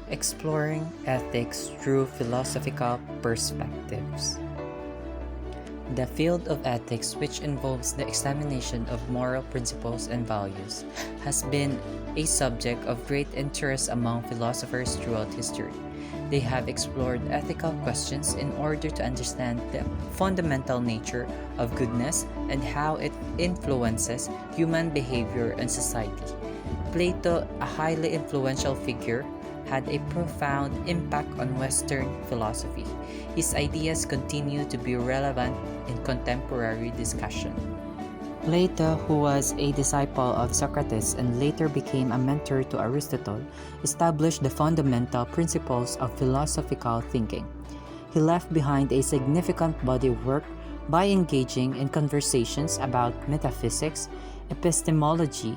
Exploring ethics through philosophical perspectives. The field of ethics, which involves the examination of moral principles and values, has been a subject of great interest among philosophers throughout history. They have explored ethical questions in order to understand the fundamental nature of goodness and how it influences human behavior and society. Plato, a highly influential figure, had a profound impact on Western philosophy. His ideas continue to be relevant in contemporary discussion. Plato, who was a disciple of Socrates and later became a mentor to Aristotle, established the fundamental principles of philosophical thinking. He left behind a significant body of work by engaging in conversations about metaphysics, epistemology,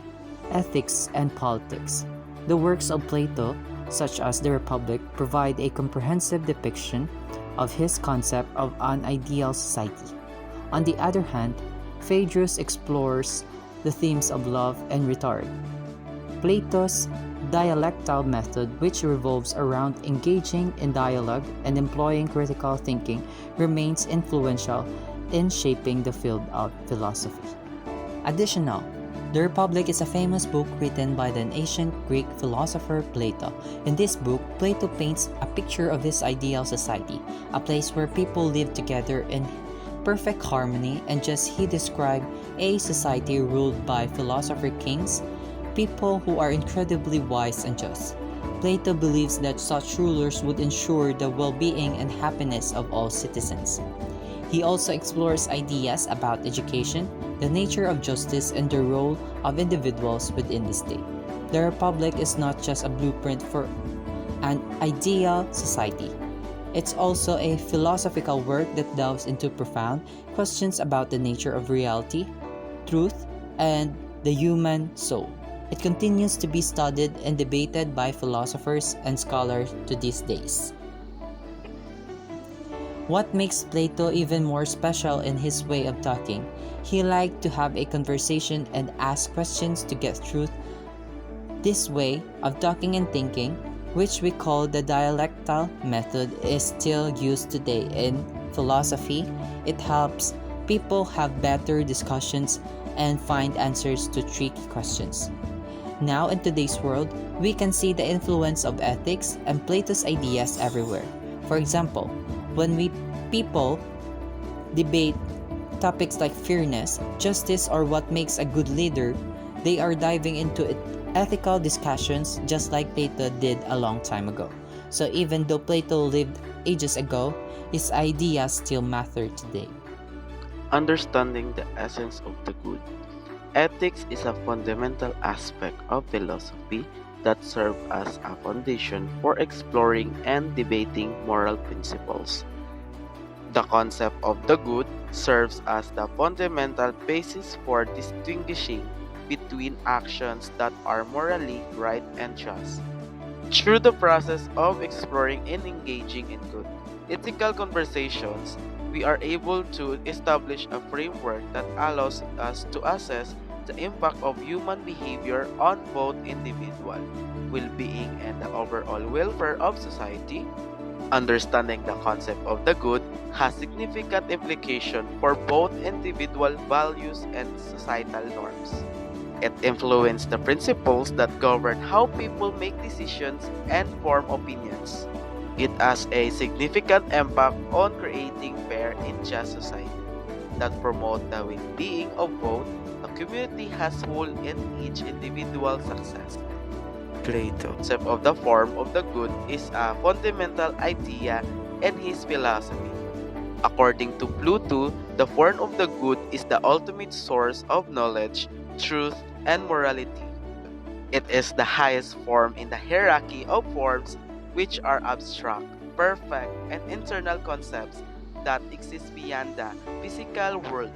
ethics, and politics. The works of Plato, such as the Republic, provide a comprehensive depiction of his concept of an ideal society. On the other hand, Phaedrus explores the themes of love and rhetoric. Plato's dialectal method, which revolves around engaging in dialogue and employing critical thinking, remains influential in shaping the field of philosophy. Additional, The Republic is a famous book written by the ancient Greek philosopher Plato. In this book, Plato paints a picture of his ideal society, a place where people live together in perfect harmony, and just he described a society ruled by philosopher kings, people who are incredibly wise and just. Plato believes that such rulers would ensure the well-being and happiness of all citizens. He also explores ideas about education, the nature of justice, and the role of individuals within the state. The Republic is not just a blueprint for an ideal society. It's also a philosophical work that delves into profound questions about the nature of reality, truth, and the human soul. It continues to be studied and debated by philosophers and scholars to these days. What makes Plato even more special in his way of talking? He liked to have a conversation and ask questions to get truth. This way of talking and thinking, which we call the dialectal method, is still used today in philosophy. It helps people have better discussions and find answers to tricky questions. Now, in today's world, we can see the influence of ethics and Plato's ideas everywhere. For example, when people debate topics like fairness, justice, or what makes a good leader, they are diving into ethical discussions just like Plato did a long time ago. So even though Plato lived ages ago, his ideas still matter today. Understanding the essence of the good. Ethics is a fundamental aspect of philosophy that serves as a foundation for exploring and debating moral principles. The concept of the good serves as the fundamental basis for distinguishing between actions that are morally right and just. Through the process of exploring and engaging in good ethical conversations, we are able to establish a framework that allows us to assess the impact of human behavior on both individual well-being and the overall welfare of society. Understanding the concept of the good has significant implications for both individual values and societal norms. It influences the principles that govern how people make decisions and form opinions. It has a significant impact on creating fair and just society that promote the well-being of both the community as whole and each individual's success. Plato. The concept of the form of the good is a fundamental idea in his philosophy. According to Plato, the form of the good is the ultimate source of knowledge, truth, and morality. It is the highest form in the hierarchy of forms, which are abstract, perfect, and internal concepts that exist beyond the physical world.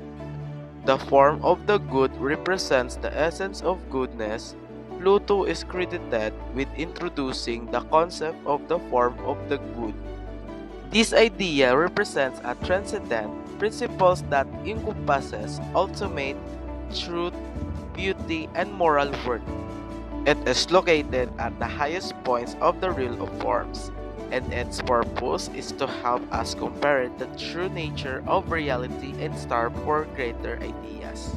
The form of the good represents the essence of goodness. Plato is credited with introducing the concept of the form of the good. This idea represents a transcendent principle that encompasses ultimate truth, beauty, and moral worth. It is located at the highest points of the real of forms, and its purpose is to help us compare the true nature of reality and strive for greater ideas.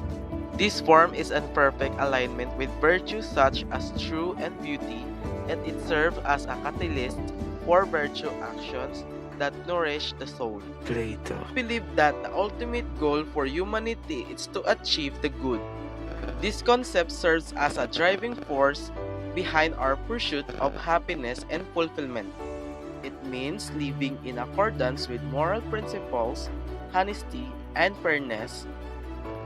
This form is in perfect alignment with virtues such as truth and beauty, and it serves as a catalyst for virtue actions that nourish the soul. Plato. I believe that the ultimate goal for humanity is to achieve the good. This concept serves as a driving force behind our pursuit of happiness and fulfillment. It means living in accordance with moral principles, honesty, and fairness.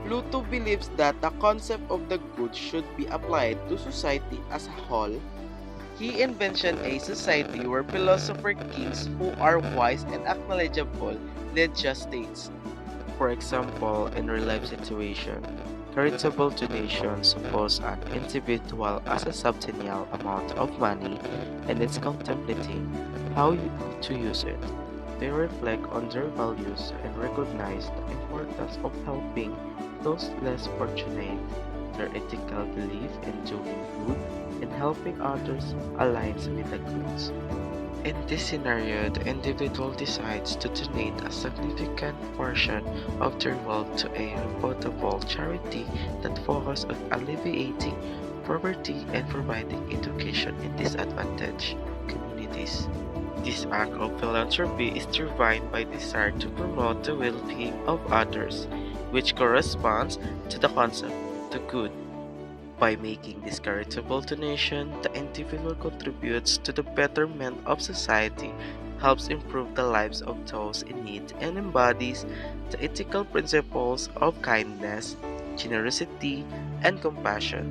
Plato believes that the concept of the good should be applied to society as a whole. He envisioned a society where philosopher kings who are wise and acknowledgeable lead just states. For example, in real life situation, charitable donations suppose an individual as a substantial amount of money and is contemplating to use it. They reflect on their values and recognize the importance of helping those less fortunate. Their ethical belief in doing good and helping others aligns with the goods. In this scenario, the individual decides to donate a significant portion of their wealth to a reputable charity that focuses on alleviating poverty and providing education in disadvantaged communities. This act of philanthropy is driven by desire to promote the well-being of others, which corresponds to the concept of the good. By making this charitable donation, the individual contributes to the betterment of society, helps improve the lives of those in need, and embodies the ethical principles of kindness, generosity, and compassion.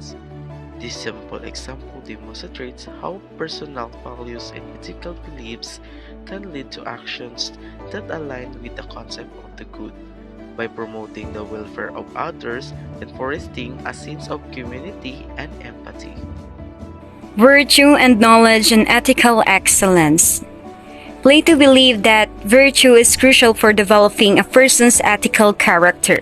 This simple example demonstrates how personal values and ethical beliefs can lead to actions that align with the concept of the good. By promoting the welfare of others and fostering a sense of community and empathy. Virtue and knowledge and ethical excellence. Plato believed that virtue is crucial for developing a person's ethical character.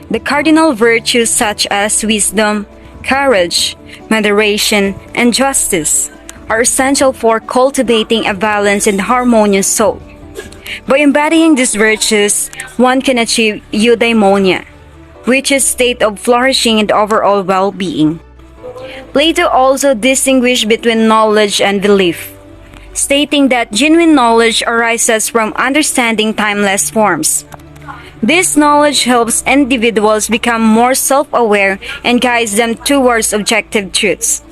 The cardinal virtues such as wisdom, courage, moderation, and justice are essential for cultivating a balanced and harmonious soul. By embodying these virtues, one can achieve eudaimonia, which is a state of flourishing and overall well-being. Plato also distinguished between knowledge and belief, stating that genuine knowledge arises from understanding timeless forms. This knowledge helps individuals become more self-aware and guides them towards objective truths.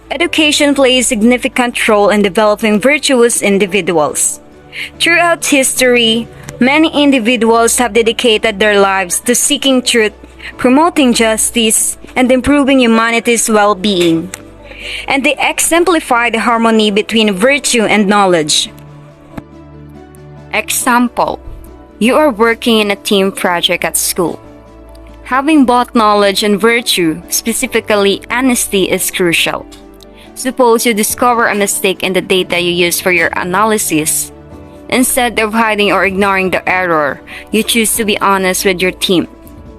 Education plays a significant role in developing virtuous individuals. Throughout history, many individuals have dedicated their lives to seeking truth, promoting justice, and improving humanity's well-being. And they exemplify the harmony between virtue and knowledge. Example: you are working in a team project at school. Having both knowledge and virtue, specifically honesty, is crucial. Suppose you discover a mistake in the data you use for your analysis. Instead of hiding or ignoring the error, you choose to be honest with your team,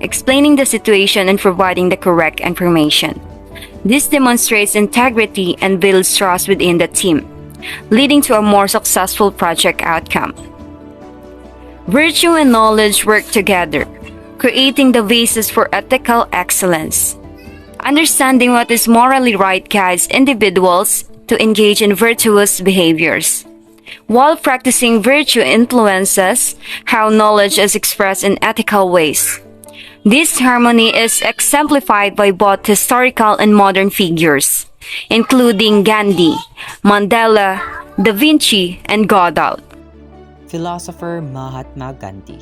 explaining the situation and providing the correct information. This demonstrates integrity and builds trust within the team, leading to a more successful project outcome. Virtue and knowledge work together, creating the basis for ethical excellence. Understanding what is morally right guides individuals to engage in virtuous behaviors, while practicing virtue influences how knowledge is expressed in ethical ways. This harmony is exemplified by both historical and modern figures, including Gandhi, Mandela, Da Vinci, and Godard. Philosopher Mahatma Gandhi.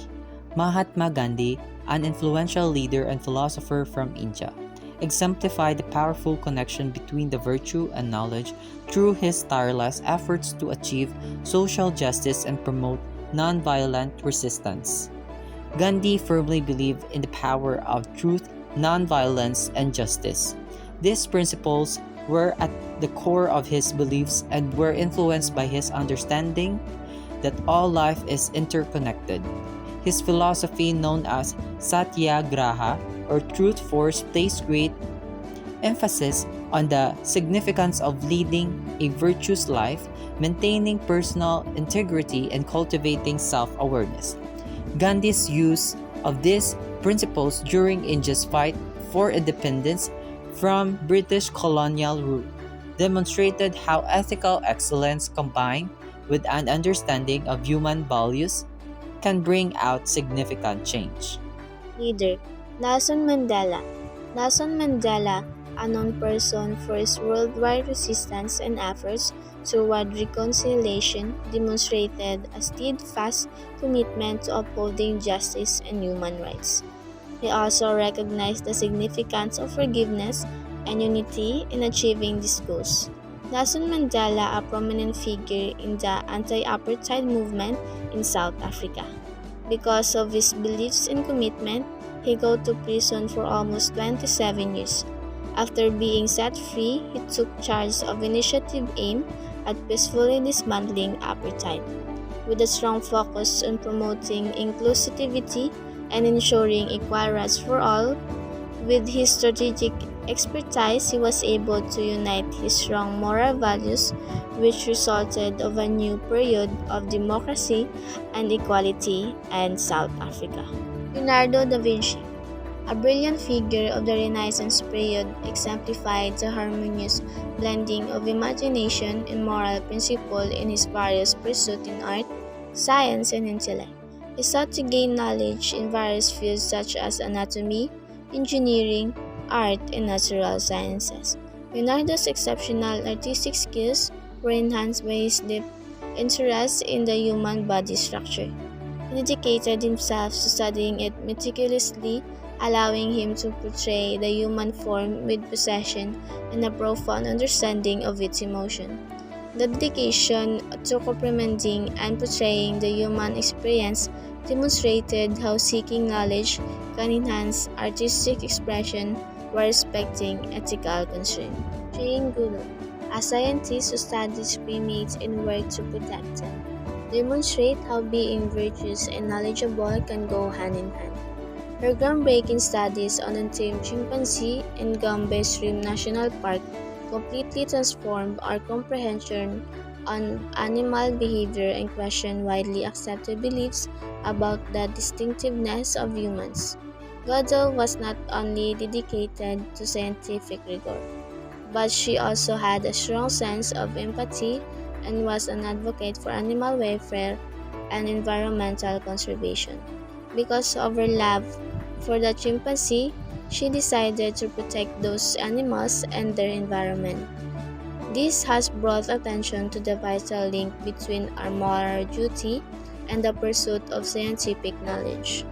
Mahatma Gandhi, an influential leader and philosopher from India, exemplified the powerful connection between the virtue and knowledge through his tireless efforts to achieve social justice and promote nonviolent resistance. Gandhi firmly believed in the power of truth, nonviolence, and justice. These principles were at the core of his beliefs and were influenced by his understanding that all life is interconnected. His philosophy, known as Satyagraha or truth force, placed great emphasis on the significance of leading a virtuous life, maintaining personal integrity, and cultivating self awareness. Gandhi's use of these principles during India's fight for independence from British colonial rule demonstrated how ethical excellence combined with an understanding of human values can bring out significant change. Leader Nelson Mandela. Nelson Mandela, a known person for his worldwide resistance and efforts toward reconciliation, demonstrated a steadfast commitment to upholding justice and human rights. He also recognized the significance of forgiveness and unity in achieving these goals. Nelson Mandela, a prominent figure in the anti-apartheid movement in South Africa. Because of his beliefs and commitment, he go to prison for almost 27 years. After being set free, he took charge of initiative aimed at peacefully dismantling apartheid, with a strong focus on promoting inclusivity and ensuring equal rights for all. With his strategic expertise, he was able to unite his strong moral values, which resulted of a new period of democracy and equality in South Africa. Leonardo da Vinci, a brilliant figure of the Renaissance period, exemplified the harmonious blending of imagination and moral principle in his various pursuits in art, science, and intellect. He sought to gain knowledge in various fields such as anatomy, engineering, art, and natural sciences. Leonardo's exceptional artistic skills were enhanced by his deep interest in the human body structure. He dedicated himself to studying it meticulously, allowing him to portray the human form with precision and a profound understanding of its emotion. The dedication to comprehending and portraying the human experience demonstrated how seeking knowledge can enhance artistic expression while respecting ethical concerns. Jane Goodall, a scientist who studies primates and works to protect them, demonstrate how being virtuous and knowledgeable can go hand in hand. Her groundbreaking studies on untamed chimpanzee in Gombe Stream National Park completely transformed our comprehension on animal behavior and questioned widely accepted beliefs about the distinctiveness of humans. Goodall was not only dedicated to scientific rigor, but she also had a strong sense of empathy and was an advocate for animal welfare and environmental conservation. Because of her love for the chimpanzee, she decided to protect those animals and their environment. This has brought attention to the vital link between our moral duty and the pursuit of scientific knowledge.